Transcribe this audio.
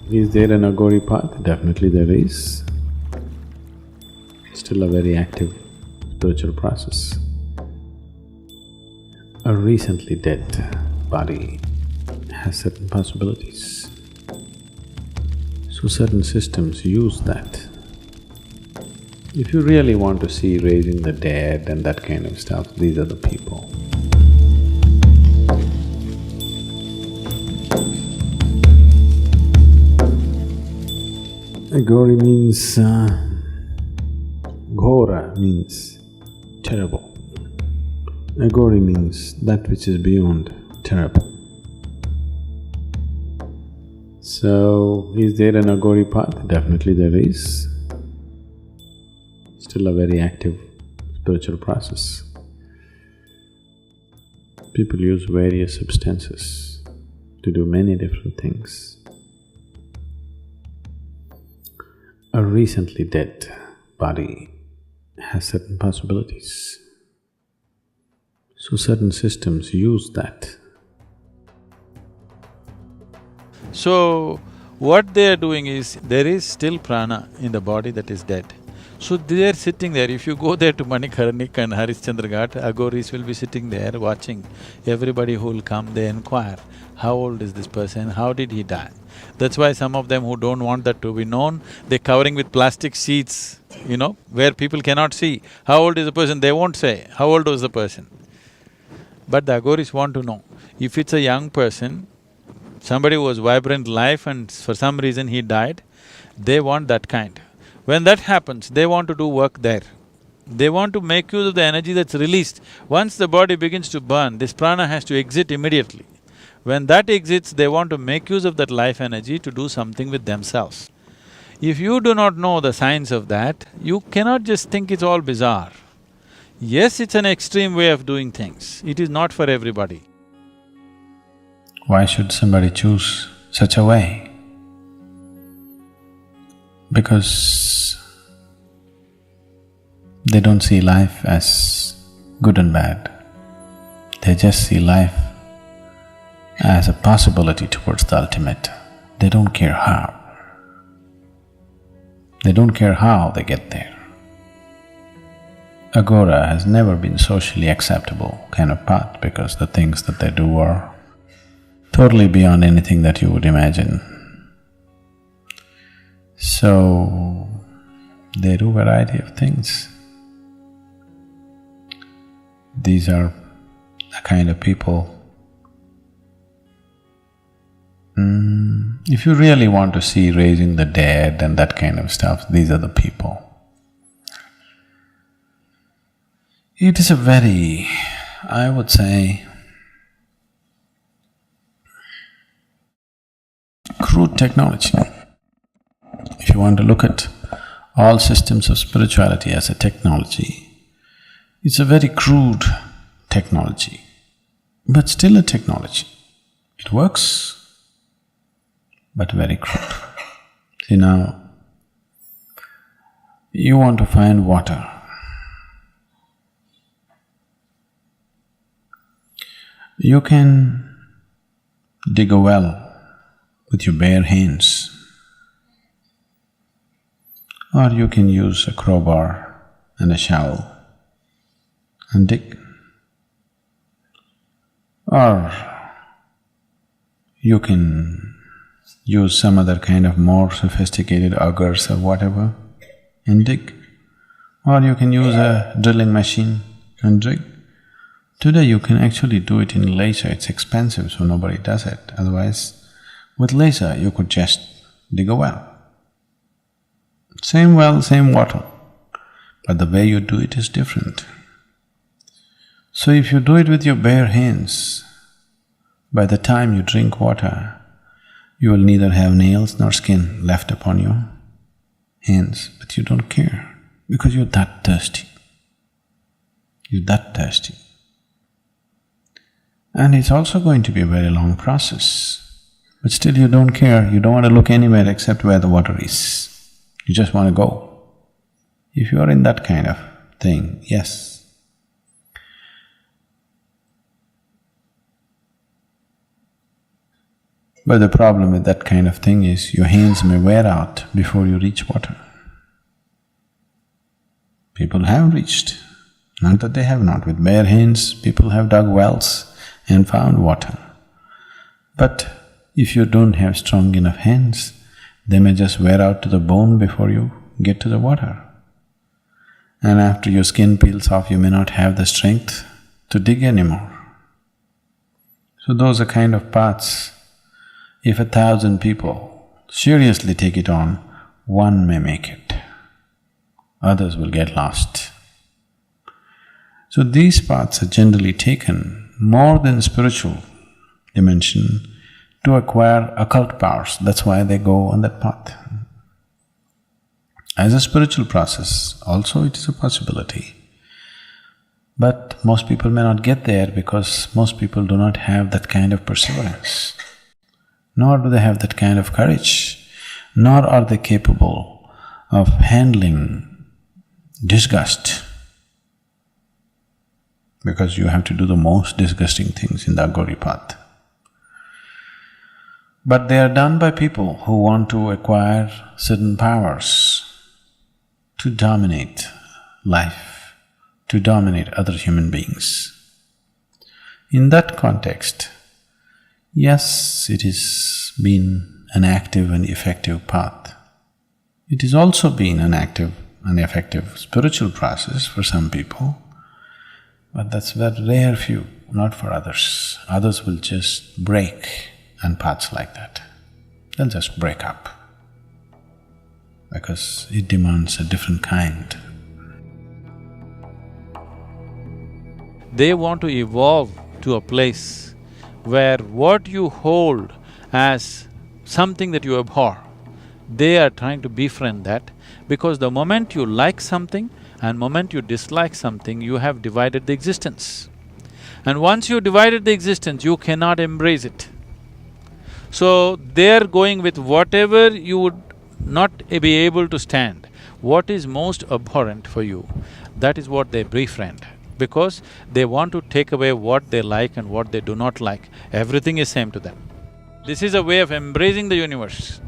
Is there an Aghori path? Definitely there is. Still a very active spiritual process. A recently dead body has certain possibilities. So certain systems use that. If you really want to see raising the dead and that kind of stuff, these are the people. Aghori means… Ghora means terrible. Aghori means that which is beyond terrible. So, is there an Aghori path? Definitely there is. Still a very active spiritual process. People use various substances to do many different things. A recently dead body has certain possibilities. So certain systems use that. So, what they are doing is, there is still prana in the body that is dead. So they are sitting there. If you go there to Manikarnik and Harishchandra Ghat, Aghoris will be sitting there watching everybody who will come, they inquire, how old is this person, how did he die? That's why some of them who don't want that to be known, they're covering with plastic sheets, where people cannot see. How old is the person? They won't say, how old was the person? But the Aghoris want to know. If it's a young person, somebody who was vibrant life and for some reason he died, they want that kind. When that happens, they want to do work there. They want to make use of the energy that's released. Once the body begins to burn, this prana has to exit immediately. When that exits, they want to make use of that life energy to do something with themselves. If you do not know the science of that, you cannot just think it's all bizarre. Yes, it's an extreme way of doing things, it is not for everybody. Why should somebody choose such a way? Because they don't see life as good and bad. They just see life as a possibility towards the ultimate. They don't care how. They don't care how they get there. Aghora has never been socially acceptable kind of path because the things that they do are totally beyond anything that you would imagine. So, they do variety of things. These are the kind of people… if you really want to see raising the dead and that kind of stuff, these are the people. It is a very, I would say, crude technology. If you want to look at all systems of spirituality as a technology, it's a very crude technology, but still a technology. It works, but very crude. See now, you want to find water. You can dig a well with your bare hands, or you can use a crowbar and a shovel and dig. Or you can use some other kind of more sophisticated augers or whatever and dig. Or you can use a drilling machine and dig. Today you can actually do it in laser, it's expensive so nobody does it, otherwise with laser you could just dig a well. Same well, same water, but the way you do it is different. So if you do it with your bare hands, by the time you drink water, you will neither have nails nor skin left upon your hands, but you don't care because you're that thirsty. You're that thirsty. And it's also going to be a very long process, but still you don't care, you don't want to look anywhere except where the water is. You just want to go. If you are in that kind of thing, yes. But the problem with that kind of thing is your hands may wear out before you reach water. People have reached, not that they have not. With bare hands, people have dug wells and found water. But if you don't have strong enough hands, they may just wear out to the bone before you get to the water. And after your skin peels off, you may not have the strength to dig anymore. So those are kind of paths. If 1,000 people seriously take it on, one may make it. Others will get lost. So these paths are generally taken more than spiritual dimension to acquire occult powers. That's why they go on that path. As a spiritual process, also it is a possibility. But most people may not get there because most people do not have that kind of perseverance, nor do they have that kind of courage, nor are they capable of handling disgust, because you have to do the most disgusting things in the Aghori path. But they are done by people who want to acquire certain powers to dominate life, to dominate other human beings. In that context, yes, it has been an active and effective path. It has also been an active and effective spiritual process for some people, but that's very rare few, not for others. Others will just break on paths like that. They'll just break up because it demands a different kind. They want to evolve to a place where what you hold as something that you abhor, they are trying to befriend that, because the moment you like something and moment you dislike something, you have divided the existence. And once you divided the existence, you cannot embrace it. So, they're going with whatever you would not be able to stand. What is most abhorrent for you, that is what they befriend, because they want to take away what they like and what they do not like. Everything is same to them. This is a way of embracing the universe.